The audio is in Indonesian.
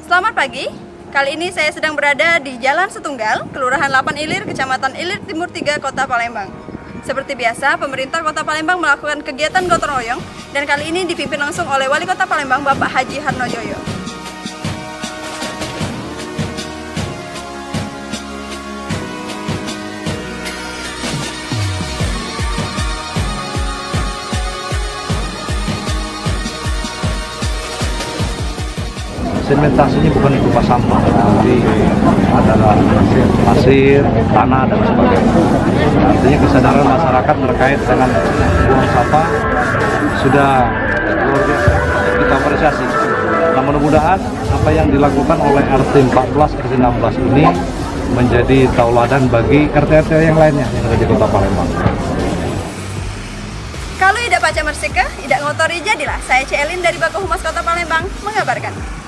Selamat pagi, kali ini saya sedang berada di Jalan Setunggal, Kelurahan 8 Ilir, Kecamatan Ilir Timur 3, Kota Palembang. Seperti biasa, pemerintah Kota Palembang melakukan kegiatan gotong royong dan kali ini dipimpin langsung oleh Wali Kota Palembang, Bapak Haji Harnojoyo. Sedimentasinya bukan berupa sampah, tapi adalah pasir, tanah, dan sebagainya. Artinya kesadaran masyarakat terkait dengan buang sampah sudah luar biasa. Kita apresiasi. Nah, mudah-mudahan apa yang dilakukan oleh RT 14, RT 16 ini menjadi tauladan bagi RT-RT yang lainnya yang ada di Kota Palembang. Kalau tidak baca mersika, tidak ngotori jadilah. Saya Celin dari Bako Humas Kota Palembang mengabarkan.